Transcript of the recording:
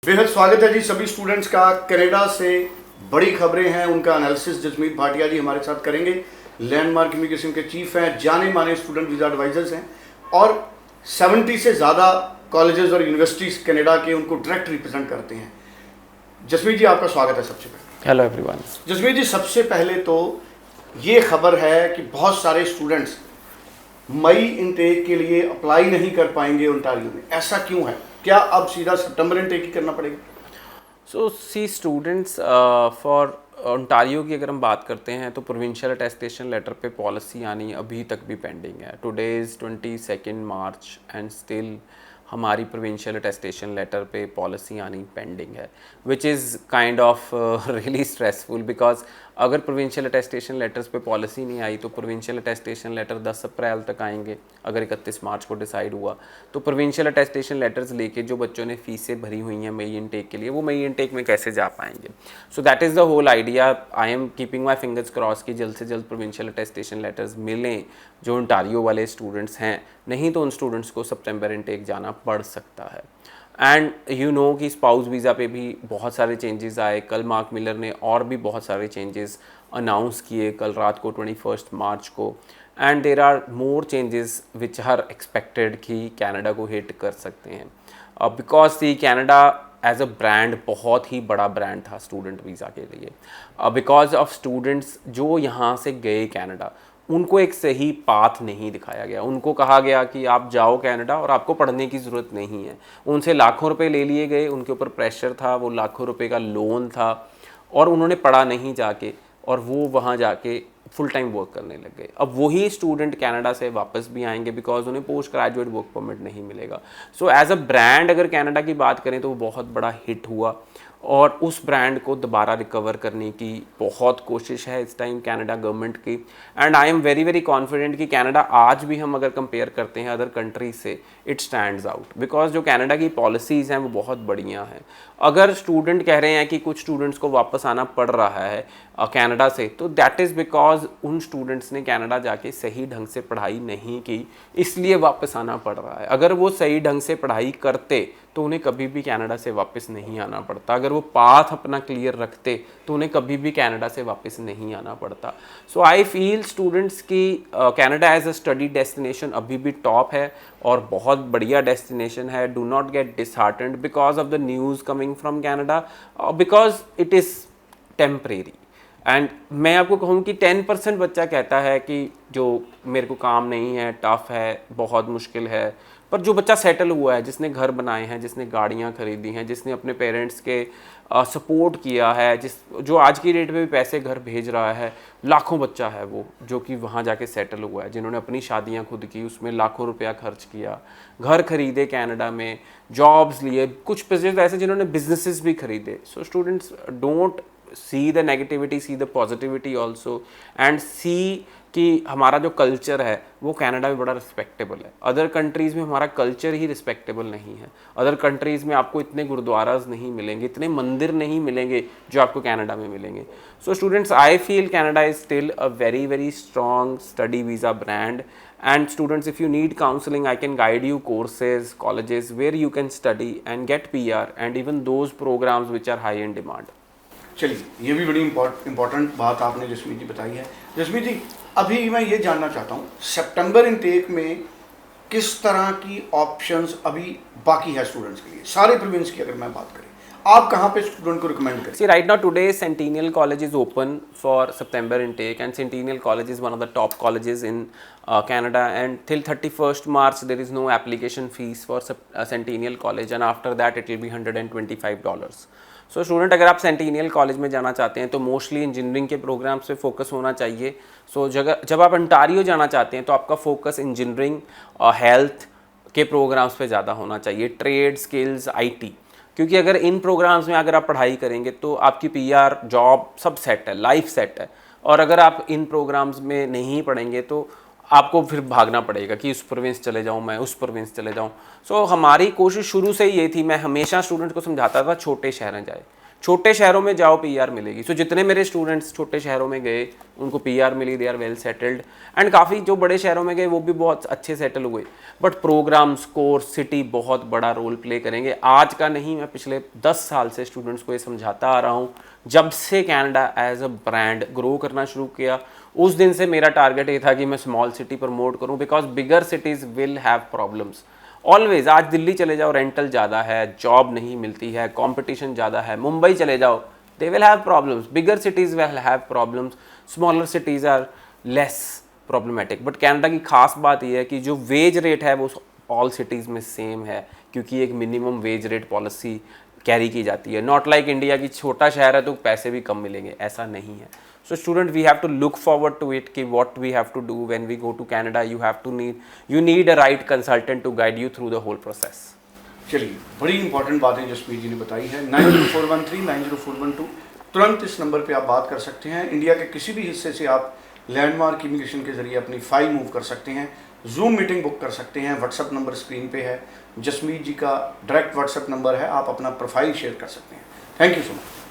बेहद स्वागत है जी सभी स्टूडेंट्स का। कनाडा से बड़ी खबरें हैं, उनका एनालिसिस जसमीत भाटिया जी हमारे साथ करेंगे। लैंडमार्क इमिग्रेशन के चीफ हैं, जाने माने स्टूडेंट वीज़ा एडवाइजर्स हैं और 70 से ज़्यादा कॉलेजेस और यूनिवर्सिटीज़ कनाडा के उनको डायरेक्ट रिप्रेजेंट करते हैं। जसमीत जी आपका स्वागत है सबसे पहले। Hello everyone. जसमीत जी सबसे पहले तो ये खबर है कि बहुत सारे स्टूडेंट्स मई इनटेक के लिए अप्लाई नहीं कर पाएंगे ओंटारियो में, ऐसा क्यों है? क्या अब सीधा सितंबर इनटेक ही करना पड़ेगा? सो सी स्टूडेंट्स फॉर ओंटारियो की अगर हम बात करते हैं तो प्रोविंशियल अटेस्टेशन लेटर पे पॉलिसी आनी अभी तक भी पेंडिंग है। Today is 22 March and still हमारी प्रोविंशियल अटेस्टेशन लेटर पे पॉलिसी आनी पेंडिंग है, which is kind of really stressful because अगर प्रोविंशियल अटेस्टेशन लेटर्स पे पॉलिसी नहीं आई तो प्रोविंशियल अटेस्टेशन लेटर 10 अप्रैल तक आएंगे। अगर 31 मार्च को डिसाइड हुआ तो प्रोविंशियल अटेस्टेशन लेटर्स लेके जो बच्चों ने फीसें भरी हुई हैं मई इनटेक के लिए, वो मई इनटेक में कैसे जा पाएंगे? So that is the whole idea. I am keeping my fingers cross कि जल्द से जल्द प्रोविंशियल अटेस्टेशन लेटर्स मिलें जो ओंटारियो वाले स्टूडेंट्स हैं, नहीं तो उन स्टूडेंट्स को सितंबर इनटेक जाना पड़ सकता है। एंड यू नो कि स्पाउस वीज़ा पे भी बहुत सारे चेंजेस आए। कल मार्क मिलर ने और भी बहुत सारे चेंजेस अनाउंस किए कल रात को 21 मार्च को, and there are more changes which are expected कि कनाडा को हिट कर सकते हैं because the Canada as a brand बहुत ही बड़ा ब्रांड था स्टूडेंट वीज़ा के लिए। बिकॉज ऑफ स्टूडेंट्स जो यहाँ से गए कनाडा, उनको एक सही पाथ नहीं दिखाया गया। उनको कहा गया कि आप जाओ कनाडा और आपको पढ़ने की ज़रूरत नहीं है। उनसे लाखों रुपए ले लिए गए, उनके ऊपर प्रेशर था, वो लाखों रुपए का लोन था और उन्होंने पढ़ा नहीं जाके, और वो वहाँ जाके फुल टाइम वर्क करने लग गए। अब वही स्टूडेंट कनाडा से वापस भी आएंगे बिकॉज उन्हें पोस्ट ग्रेजुएट वर्क परमिट नहीं मिलेगा। सो एज अ ब्रांड अगर कनाडा की बात करें तो वो बहुत बड़ा हिट हुआ और उस ब्रांड को दोबारा रिकवर करने की बहुत कोशिश है इस टाइम कनाडा गवर्नमेंट की। And I am very very confident कि कनाडा आज भी हम अगर कंपेयर करते हैं अदर कंट्रीज से, इट स्टैंड्स आउट बिकॉज जो कनाडा की पॉलिसीज़ हैं वो बहुत बढ़िया हैं। अगर स्टूडेंट कह रहे हैं कि कुछ स्टूडेंट्स को वापस आना पड़ रहा है कनाडा से, तो दैट इज़ बिकॉज उन स्टूडेंट्स ने कनाडा जाके सही ढंग से पढ़ाई नहीं की, इसलिए वापस आना पड़ रहा है। अगर वो सही ढंग से पढ़ाई करते तो उन्हें कभी भी कनाडा से वापस नहीं आना पड़ता। अगर वो पाथ अपना क्लियर रखते तो उन्हें कभी भी कनाडा से वापस नहीं आना पड़ता। सो आई फील स्टूडेंट्स की Canada as a study destination अभी भी टॉप है और बहुत बढ़िया डेस्टिनेशन है। Do not get disheartened because of the news coming from Canada because it is temporary. And मैं आपको कहूँ कि 10% बच्चा कहता है कि जो मेरे को काम नहीं है, टफ़ है, बहुत मुश्किल है। पर जो बच्चा सेटल हुआ है, जिसने घर बनाए हैं, जिसने गाड़ियाँ खरीदी हैं, जिसने अपने पेरेंट्स के सपोर्ट किया है, जो आज की डेट में भी पैसे घर भेज रहा है, लाखों बच्चा है वो जो कि वहाँ जाके सेटल हुआ है, जिन्होंने अपनी शादियाँ खुद की, उसमें लाखों रुपया खर्च किया, घर खरीदे कनाडा में, जॉब्स लिए, कुछ पेरेंट्स ऐसे जिन्होंने बिजनेसेस भी खरीदे। So students don't see the negativity, see the positivity also, and see कि हमारा जो कल्चर है वो कनाडा में बड़ा रिस्पेक्टेबल है। अदर कंट्रीज़ में हमारा कल्चर ही रिस्पेक्टेबल नहीं है। अदर कंट्रीज़ में आपको इतने गुरुद्वाराज नहीं मिलेंगे, इतने मंदिर नहीं मिलेंगे जो आपको कनाडा में मिलेंगे। So students, I feel Canada is still a very very strong study visa brand. And students, if you need counseling, I can guide you courses, colleges where you can study and get PR, and even those programs which are high in demand. चलिए, ये भी बड़ी important बात आपने जसमीत जी बताई है। जसमीत जी, अभी मैं ये जानना चाहता हूँ सितंबर इनटेक में किस तरह की ऑप्शंस अभी बाकी है स्टूडेंट्स के लिए, सारे प्रोविंस की अगर मैं बात करें, आप कहाँ पे स्टूडेंट को रिकमेंड करें? See, right now today Centennial College is open for September intake, and Centennial College is one of the top colleges in Canada, and till 31st March there is no application fees for Centennial College, and after that it will be $125. So student, अगर आप centennial college में जाना चाहते हैं तो mostly engineering के programmes पे focus होना चाहिए। सो जब आप ओंटारियो जाना चाहते हैं तो आपका फोकस इंजीनियरिंग और हेल्थ के प्रोग्राम्स पे ज़्यादा होना चाहिए, ट्रेड, स्किल्स, आईटी, क्योंकि अगर इन प्रोग्राम्स में अगर आप पढ़ाई करेंगे तो आपकी पीआर, जॉब सब सेट है, लाइफ सेट है। और अगर आप इन प्रोग्राम्स में नहीं पढ़ेंगे तो आपको फिर भागना पड़ेगा कि उस प्रोविंस चले जाऊँ, मैं उस प्रोविंस चले जाऊँ। सो हमारी कोशिश शुरू से ही ये थी, मैं हमेशा स्टूडेंट को समझाता था छोटे शहर जाए, छोटे शहरों में जाओ पीआर मिलेगी। सो जितने मेरे स्टूडेंट्स छोटे शहरों में गए उनको पीआर मिली, they are well settled. And काफ़ी जो बड़े शहरों में गए वो भी बहुत अच्छे सेटल हुए। बट प्रोग्राम्स, कोर्स, सिटी बहुत बड़ा रोल प्ले करेंगे। आज का नहीं, मैं पिछले 10 साल से स्टूडेंट्स को ये समझाता आ रहा हूँ। जब से Canada as a brand grow करना शुरू किया उस दिन से मेरा टारगेट ये था कि मैं स्मॉल सिटी प्रमोट करूँ, because bigger cities will have problems always. आज दिल्ली चले जाओ, रेंटल ज़्यादा है, जॉब नहीं मिलती है, कंपटीशन ज़्यादा है। मुंबई चले जाओ, they will have problems. Bigger cities will have problems, smaller cities are less problematic. But Canada की खास बात यह है कि जो वेज रेट है वो ऑल सिटीज़ में सेम है, क्योंकि एक minimum wage rate policy carry की जाती है। नॉट लाइक इंडिया की छोटा शहर है तो पैसे भी कम मिलेंगे, ऐसा नहीं है। So student, we have to look forward to it कि what we have to do when we go to Canada. You need a right consultant to guide you through the whole process. चलिए, बड़ी important बातें जसमीत जी ने बताई है। 90413 90412 तुरंत इस number पे आप बात कर सकते हैं। इंडिया के किसी भी हिस्से से आप लैंडमार्क इमिग्रेशन के जरिए अपनी फाइल मूव कर सकते हैं, जूम मीटिंग बुक कर सकते हैं। व्हाट्सअप नंबर स्क्रीन पे है, जसमीत जी का डायरेक्ट व्हाट्सअप नंबर है, आप अपना प्रोफाइल शेयर कर सकते हैं। Thank you so much.